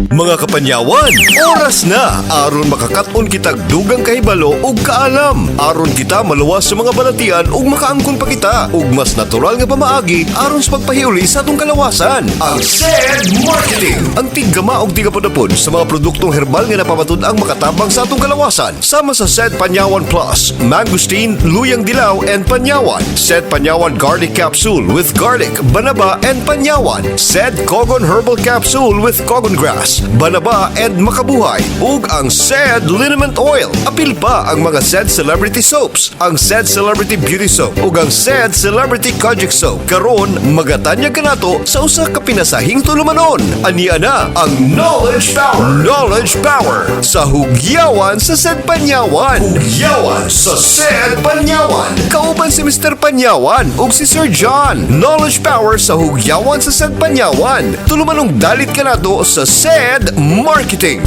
Mga kapanyawan, oras na aron makakaton kitag dugang kahibalo ug kaalam. Aron kita maluwas sa mga balatian ug makaangkon pa kita ug mas natural nga pamaagi aron sa pagpahiuli sa atong kalawasan. Ang SED Marketing, ang tiggama og tigapadapod sa mga produktong herbal nga napapatud-ang makatabang sa atong kalawasan. Sama sa SED Panyawan Plus, Mangosteen, Luyang Dilaw and Panyawan, SED Panyawan Garlic Capsule with Garlic, Banaba and Panyawan, SED Cogon Herbal Capsule with Cogon Grass, Banaba and Makabuhay, ug ang SED Liniment Oil. Apil pa ang mga SED Celebrity Soaps, ang SED Celebrity Beauty Soap ug ang SED Celebrity Kojic Soap. Karon magatanyag kanato sa usa ka pinasahing tulumanon. Ania na ang Knowledge Power. Knowledge Power sa hugyawan sa SED Panyawan. Hugyawan sa SED Panyawan. Kauban si Mr. Panyawan ug si Sir John. Knowledge Power sa hugyawan sa SED Panyawan. Tulumanong dalit kanato sa SED Marketing.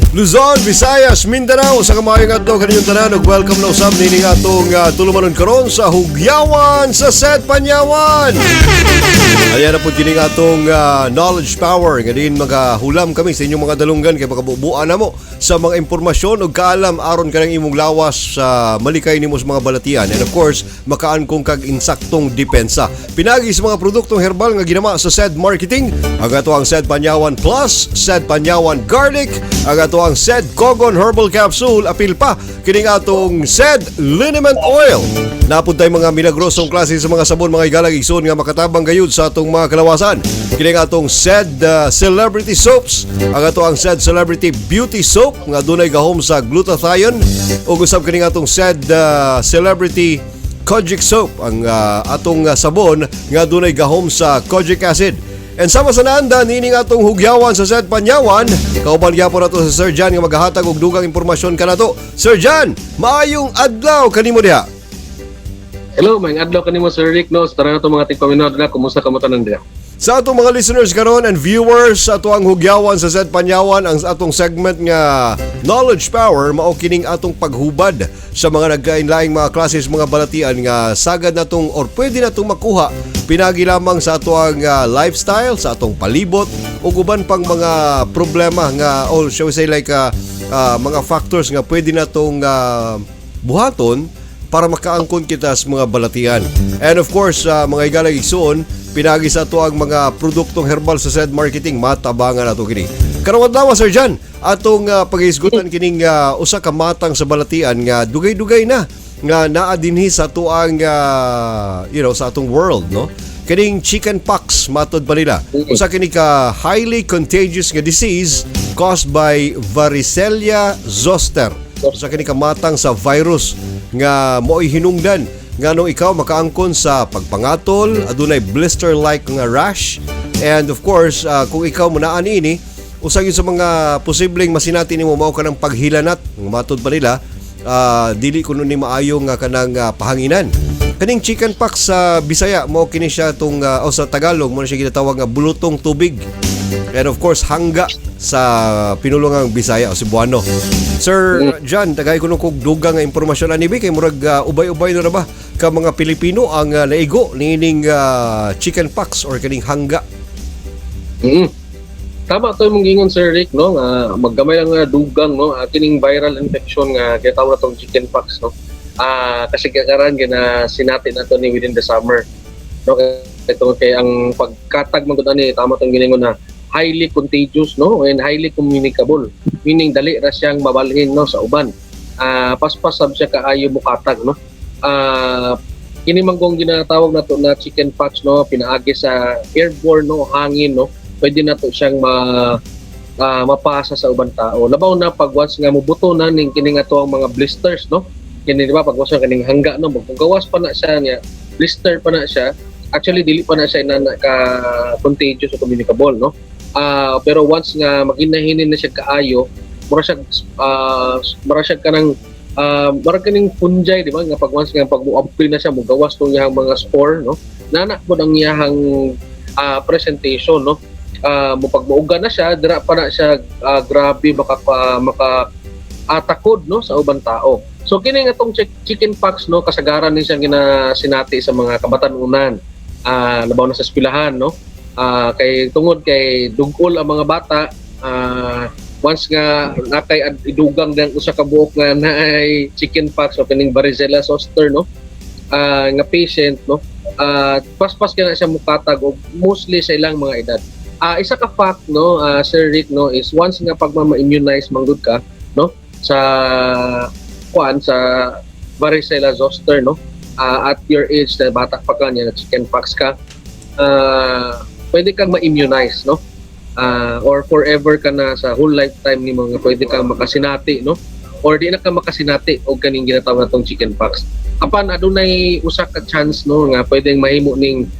Luzon, Visayas, Mindanao, sa kamayong adto kaninyong tanan ug welcome na usab nining atong tulumanon karon sa hugyawan sa SED Panyawan. Ayan na po kining atong knowledge power nga din magahulam kami sa inyong mga dalunggan kay makabubuan namo sa mga impormasyon ug kaalam aron kanang imong lawas sa malikay nimo sa mga balatian and of course makaangkong kag insaktong depensa. Pinagi sa mga produktong herbal nga ginama sa SED Marketing, ang ato ang SED Panyawan Plus, SED Panyawan Garlic, ang ato ang SED Cogon Herbal Capsule, apil pa kining atong SED Liniment Oil. Napuntay mga milagrosong klase sa mga sabon mga igalag igsoon nga makatabang gayud sa atong mga kalawasan. Kining atong SED Celebrity Soaps, ang ato ang SED Celebrity Beauty Soap nga dunay gahom sa glutathione ug usab kining atong SED Celebrity Kojic Soap, ang atong sabon nga dunay gahom sa kojic acid. And sama sa naanda nining atong hugyawan sa SED Panyawan, kauban gyapon nato sa Sir John nga maghahatag og dugang impormasyon kanato. Sir John, maayong adlaw kanimo diha. Hello, may adlaw kanimo Sir Rick, no? Tara na to mga tigpaminaw na, kumusta ka mo tanan diha? Sa atong mga listeners karon and viewers sa ato ang hugyawan sa SED Panyawan, ang atong segment nga Knowledge Power mao kining atong paghubad sa mga nagkainlaing mga klases mga balatian nga sagad natong or pwede natong makuha pinagi lamang sa ato ang lifestyle, sa atong palibot ug uban pang mga problema nga or shall we say like mga factors nga pwede natong buhaton para makaangkon kita sa mga balatian. And of course, mga igalag igsoon, pinagi sa ato ang mga produktong herbal sa SED Marketing, matabangan nato kini. Karong adlaw Sir John, atong paghisgutan kining usa ka matang sa balatian nga dugay-dugay na nga naa dinhi sa ato ang sa atong world, no? Kining chickenpox matod pa nila. Usa kini ka highly contagious nga disease caused by varicella zoster. Usa kini ka matang sa virus nga mo'y hinungdan nga nung ikaw makaangkon sa pagpangatol, adunay blister-like nga rash, and of course kung ikaw munaan ini usag yun sa mga posibleng masinati nimo mao kanang paghilanat matod pa nila, dili kuno ni maayo nga kanang pahanginan. Kaning chickenpox sa Bisaya mao kini siya tong o sa Tagalog mo na siya ginatawag nga bulutong tubig, and of course hangga sa pinulungang Bisaya o Cebuano. Sir John, tagay ko nung kog dugang nga impormasyon ani kay murag ubay-ubay na ba ka mga Pilipino ang naigo nining chickenpox or kaning hangga. Tama to mong gingon Sir Rick, no? Maggamay lang nga dugang, no? Kining viral infection nga gitawag natong chickenpox, no? Kasi kakaran gina sinati nato ni within the summer, no? Ito kay ang pagkatag man gud ani tama tong giningon na highly contagious, no, and highly communicable, meaning dali ra siyang mabalhin, no, sa uban. Paspasab siya kaayo mukatag, no. Kini manggong ginatawag nato na chickenpox, no, pinaagi sa airborne, no, hangin, no, pwede nato siyang mapasa sa uban tao. Labaw na pag once nga mubuto na ning kini nga to ang mga blisters, no, kini di ba pag once kaning hangga, no, gawas pa na siya niya, blister pa na siya. Actually dili pa na siya ka contagious o communicable, no. Pero once nga maginahinin na siya kaayo, mura siya kanang kaning fungi, di ba, nga pag once nga pag-muabli na siya mugawas tong iyang mga spore, no, nana po ang iyang presentation, no. Pag-muuga na siya, dira pa na siya grabe maka atakod, no, sa ubang tao. So kini nga tong chickenpox, no, kasagaran ni siya ginasinati sa mga kabatanunan, labaw na sa eskwelahan, no. Kay tungod kay dugol ang mga bata, once nga nakay idugang ng usa ka buok nga naay chickenpox o kining varicella zoster, no, nga patient, no, paspas ka na siya mukatag o mostly sa ilang mga edad. Isa ka fact, no, Sir Rick, no, is once nga pag ma-immunize manggod ka, no, sa varicella zoster, no, at your age na bata pa ka niya, chickenpox ka, pwede kang ma-immunize, no, or forever ka na sa whole lifetime ni mga pwede kang makasinati, no, or di na ka makasinati o kaning ginatawag natong chickenpox. Apan adunay usa ka chance, no, nga pwedeng mahimo ning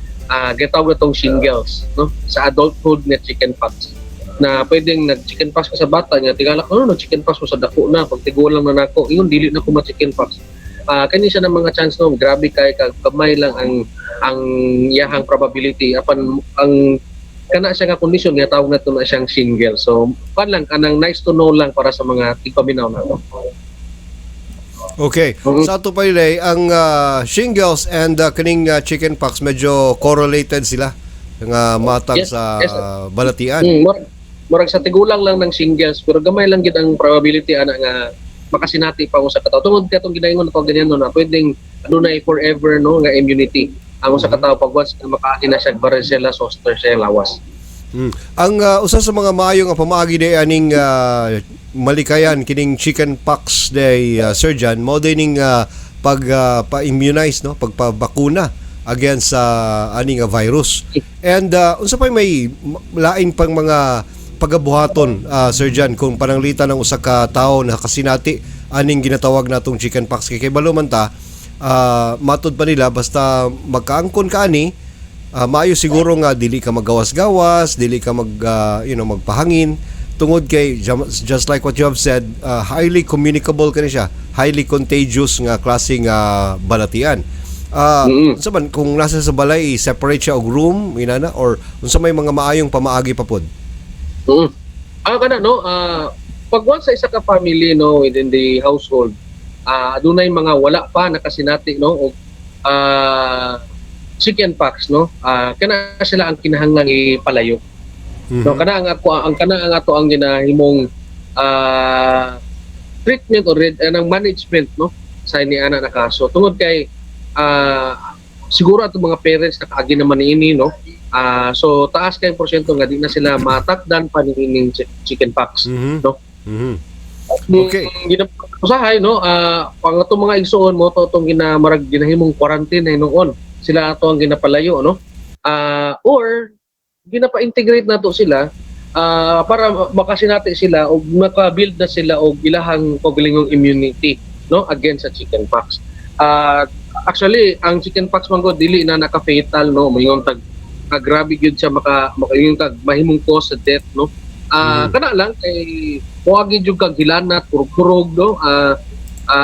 ginatawag natong shingles, no, sa adulthood nga chickenpox, na pwedeng nag-chickenpox ka sa bata niya, tingala ko, nag-chickenpox ko sa dako na, pag tigulang na nako, ingon dili na ko ma-chickenpox. Kani siya ng mga chance, no, grabe kay kamay lang ang iyahang probability. Apan ang kana siya nga kondisyon nga tawag nato na siyang shingles. So lang kanang nice to know lang para sa mga tigpaminaw nato. Okay. Sa ato pa ang shingles and kaning chickenpox medyo correlated sila nga matag Yes, sa yes. balatian. Murag sa tigulang lang ng shingles, pero gamay lang gid ang probability ana nga makasinati pa usa ka tawo. Tungod katong ginaingon nato ganyan, no, na pwedeng adunay forever, no, nga immunity ang usa ka tawo pag once na makaagi na siya varicella zoster siya lawas. Ang usa sa mga maayo nga pamaagi day aning malikayan kining chickenpox day surgeon mo dining pag pa-immunize, no, pagpabakuna against sa aning virus. And unsa pa may lain pang mga pagabuhaton, surgeon, kung pananglitan ng usa ka tawo na kasinati aning ginatawag natong chickenpox kay balo man ta matod pa nila basta magkaangkon ka ani, maayo siguro nga dili ka maggawas-gawas, dili ka magpahangin tungod kay just like what you have said, highly communicable kani siya, highly contagious nga klaseng balatian. Unsa man kung nasa sa balay separate siya og room inana or unsa may mga maayong pamaagi pa pod? Kana, no, pag once sa isa ka family, no, within the household, adunay mga wala pa nakasinati, no, og chickenpox, no, kana sila ang kinahanglang ipalayo. No, kana ang ato ang ginahimong treatment or ang management, no, sa iniana na kaso. Tungod kay siguro ato mga parents nakaagi naman niini, no, so taas kay porsyento nga di na sila matakdan pa nining chickenpox, no. Okay. Usahay, no, pang ato mga igsoon mo to tong ginahimong quarantine noon, sila ato ang ginapalayo, no, or ginapa-integrate nato sila para makasinati sila o maka-build na sila og ilahang paggalingong immunity, no, against sa chickenpox. Actually ang chickenpox man ko dili na naka-fatal, no, mayong grabe gyud siya yung mahimong cause sa death, no. Kana lang kay huwag gyud kag hilanat, kurog-kurog, no,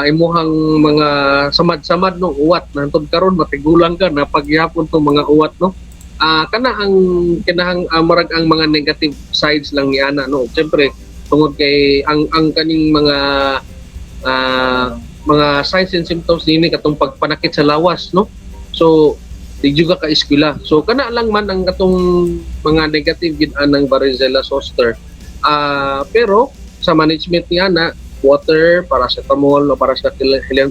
imuhang mga samad-samad, no, uwat nantod karon matigulang ka na pagyapon tong mga uwat, no. Kana ang kinahang marag ang mga negative sides lang ni ana, no. Siyempre tungod kay ang kaning mga signs and symptoms nini katong pagpanakit sa lawas, no. So di juga ka eskwela. So kana lang man ang katong mga negative gid anang varicella zoster. Pero sa management ni ana, water, paracetamol o para sa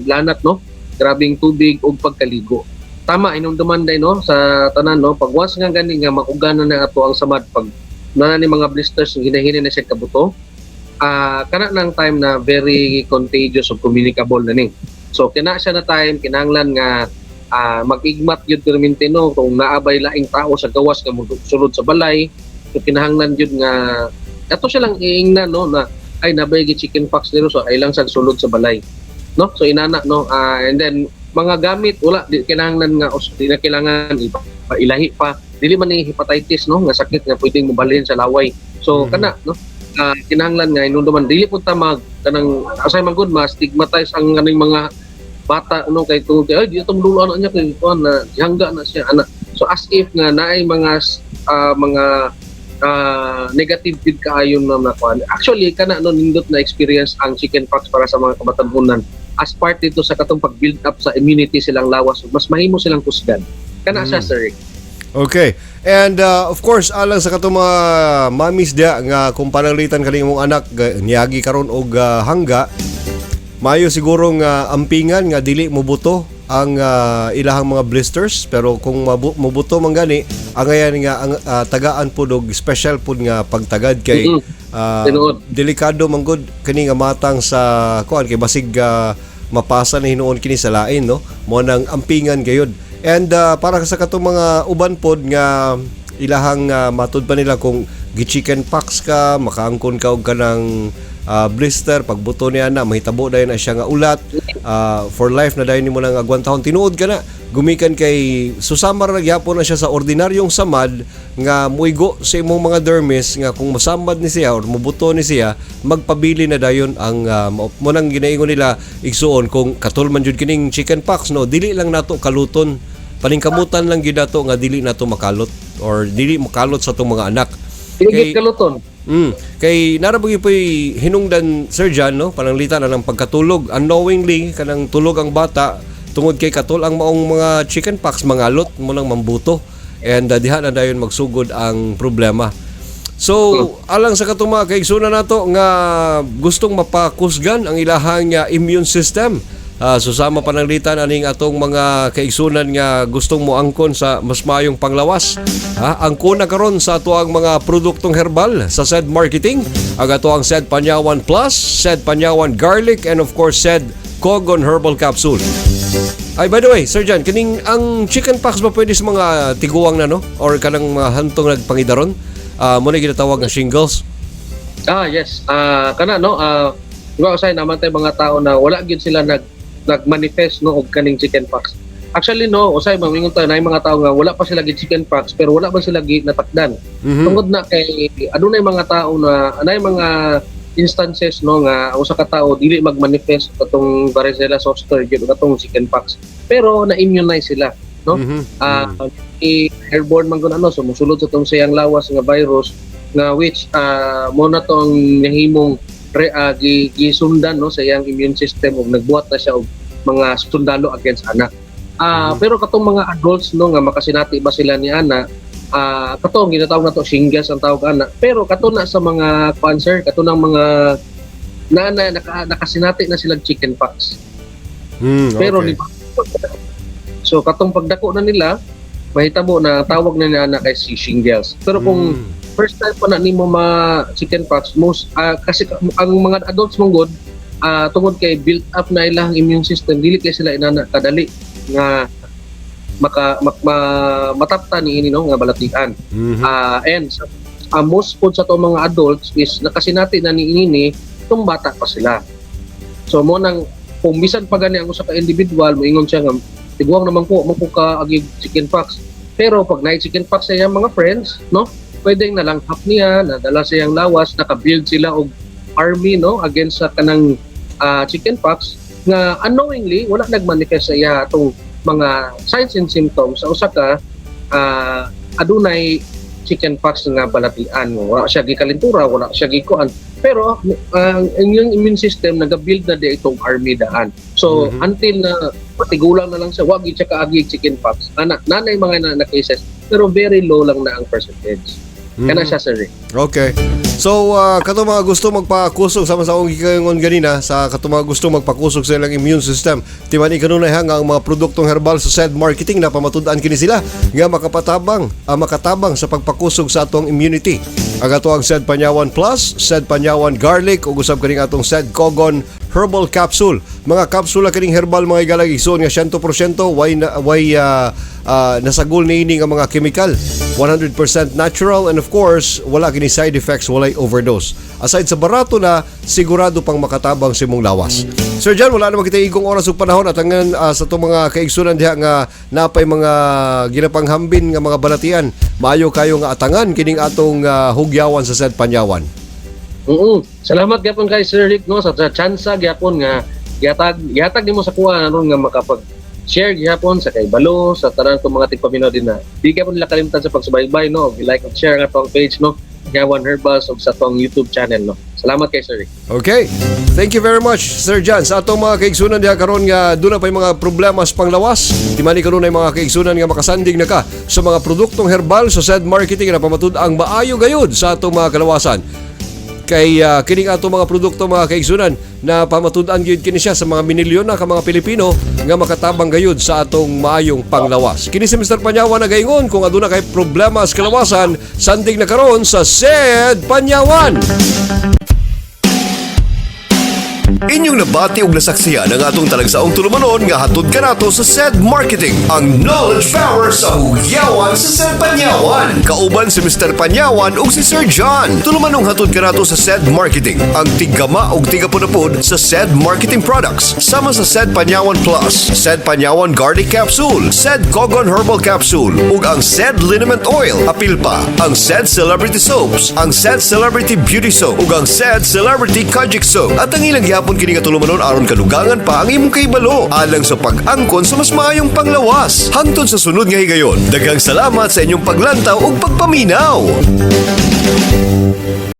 lanat, no, grabing tubig ug pagkaligo. Tama inom dumanday, no, sa tanan, no, pag once nga gani nga makuganan na ato ang samad pag nana ni mga blisters hinahini na siya kabuto, kana nang time na very contagious o communicable na ni. So kina siya na time kinahanglan nga mag-igmat yun perminti, no, kung naabay laing tao sa gawas nga sulod sa balay, so kinahanglan yun nga ato siya lang iingnan, no, na ay nabay gi chickenpox nilo, so ay lang sa sulod sa balay, no. So inana, no, and then mga gamit wala di kinahanglan nga di na kailangan ilahi pa, dili man ni hepatitis, no, nga sakit nga pwedeng mobalhin sa laway. So kana, no, kinahanglan nga inunduman dili pud ta mag kanang asay man gud ma stigmatize ang kaning mga bata, no, kay tungod ay di itong dulo anak niya kay kuan na hangga na siya anak. So as if nga naay mga negative gid kaayon na nakuan. Actually kana no nindot na experience ang chickenpox para sa mga kabatanunan as part dito sa katong pag-build up sa immunity silang lawas, mas mahimo silang kusgan. Kana siya, sir. Okay. And of course, alang sa katong mga mamis dia nga kung pananglitan kani imong anak niyagi karon og hangga, mayo siguro nga ampingan nga dili mobuto ang ilahang mga blisters, pero kung mabuto man gani angayan nga ang tagaan pud og special pud nga pagtagad kay delikado man gud kini nga matang sa kuan kay basig mapasa na hinuon kini sa lain, no, mo nang ampingan gayud. And para sa katong mga uban pod nga ilahang matud pa nila kung gi-chicken pox ka, makaangkon ka og kanang blister, pagbuto niya na mahitabo dayon na siya nga ulat, for life na dayon nimo nang agwantahon tinuod ka na gumikan kay susamar na gyapon na siya sa ordinaryong samad nga muigo sa imong mga dermis nga kung masamad ni siya or mubuto ni siya magpabili na dayon ang mo nang ginaingon nila igsuon kung katol man jud kining chicken pox, no, dili lang nato kaluton, paningkamutan lang gyud nato nga dili nato makalot or dili makalot sa atong mga anak. Kay kaluton. Kay narabagi po'y hinungdan, Sir John, no, pananglitan na ng pagkatulog unknowingly kanang tulog ang bata tungod kay katol ang maong mga chicken pox mangalot mo nang mambuto, and diha na dayon magsugod ang problema. So alang sa katong mga kaigsunan nato nga gustong mapakusgan ang ilahang immune system, susama pananglitan aning atong mga kaigsunan nga gustong moangkon sa mas maayong panglawas. Ang kuna karon sa ato ang mga produktong herbal sa SED Marketing, ang ato ang SED Panyawan Plus, SED Panyawan Garlic, and of course SED Kogon Herbal Capsule. Ay, by the way, Sir John, kining ang chicken pox ba pwede sa mga tiguang na, no? Or kanang mga hantong nagpangidaron? Muna ginatawag na shingles? Yes. Kana, no? Usay naman tayo mga tao na wala gid sila nagmanifest, no, og kaning chicken pox. Actually, no, usay mamingon tayo na yung mga tao nga wala pa sila gid chicken pox pero wala man sila gid natakdan. Tungod na kay adunay mga tao na anay mga instances, no, nga usa ka tao dili magmanifest katong varicella zoster gid katong chicken pox pero na-immunize sila, no. Airborne man gud ano, sumusulod sa tong sayang lawas nga virus nga which mo na tong nahimong gisundan, no, sa iyang immune system ug nagbuhat na siya og mga sundalo against anak. Pero katong mga adults, no, nga makasinati ba sila ni ana, katong ginatawag nato shingles ang tawag ana, pero kato na sa mga cancer, kato ng mga nakasinati na silang chicken pox. Pero Okay. So katong pagdako na nila mahitabo na tawag na niya ana kay shingles. Pero kung first time pa na nimo chicken pox, kasi ang mga adults mong good, tungod kay built up na ilang immune system, dili kay sila inana kadali nga matapta ni ini, no, nga balatian. And most po sa to mga adults is nakasinati na ni ini tung bata pa sila. So mo nang kung bisan pa gani ang usa ka individual moingon siya nga tiguang naman po mo ka agi chicken pox. Pero pag na chicken pox sa iyang mga friends, no, pwedeng nalanghap niya, nadala sa iyang lawas, naka-build sila og army, no, against sa kanang chicken pox nga unknowingly wala nagmanifest sa iya atong mga signs and symptoms sa usa ka adunay chicken pox nga balatian. Wala siya gikalintura, wala siya gikuan, pero ang inyong immune system nag-build na di itong army daan. So until na patigulang na lang siya, wag siya kaagi chicken pox. Nanay mga na cases, pero very low lang na ang percentage. Kana siya, sir. Okay. So, kato mga gusto magpakusog sama sa akong gikangon ganina, sa kato mga gusto magpakusog sa ilang immune system, timani kanunay hang ang mga produktong herbal sa SED Marketing na pamatud-an kini sila nga makatabang sa pagpakusog sa atong immunity. Ang ato ang SED Panyawan Plus, SED Panyawan Garlic, ug usab kaning atong SED Kogon Herbal Capsule. Mga kapsula kaning herbal mga igalag igsoon nga 100% way nasagol niini nga mga chemical, 100% natural, and of course wala kini side effects, walay overdose. Aside sa barato na, sigurado pang makatabang si mong lawas. Sir John, wala naman kita igong oras ug panahon at hanggang sa itong mga kaigsunan diha nga napay mga ginapanghambin nga mga balatian, maayo kayo nga atangan kining atong hugyawan sa SED Panyawan. Salamat gyapon kay Sir Rick, no, sa tsansa gyapon nga gihatag nimo sa kuha aron nga makapag-share gyapon sa kay Balo, sa tanan ko mga tigpaminaw din na. Di gyapon nila kalimutan sa pagsubaybay, no, i-like at share nga tong page, no, Panyawan Herbals, ug sa tong YouTube channel, no. Salamat kay Sir Rick. Okay. Thank you very much, Sir John. Sa atong mga kaigsunan diha karon nga doon na pay mga problema sa panglawas, di man ni karon ay mga kaigsunan nga makasandig na ka sa mga produktong herbal sa said marketing na pamatud ang maayo gayud sa atong mga kalawasan. Kay kining ato mga produkto mga kaigsunan na pamatud-an gyud kini siya sa mga minilyon na ka mga Pilipino nga makatabang gayud sa atong maayong panglawas. Kini si Mr. Panyawan na gaingon kung aduna kay problema sa kalawasan, sandig na karon sa said Panyawan. Inyong nabati og nasaksiyan ang atong talagsaong tulumanon nga hatod kanato sa said marketing, ang knowledge power sa hugyawan sa said Panyawan. Kauban si Mr. Panyawan ug si Sir John. Tulumanong hatod kanato sa said marketing, ang tigama ug tigapunapod sa said marketing products sama sa said Panyawan Plus, said Panyawan Garlic Capsule, said Cogon Herbal Capsule ug ang said Liniment Oil. Apil pa ang said Celebrity Soaps, ang said Celebrity Beauty Soap ug ang said Celebrity Kojic Soap. At ang ilang gihapon kini nga tulumanon aron kadugangan pa ang imong kaibalo alang sa pag-angkon sa mas maayong panglawas. Hangtod sa sunod nga higayon, daghang salamat sa inyong paglantaw ug pagpaminaw.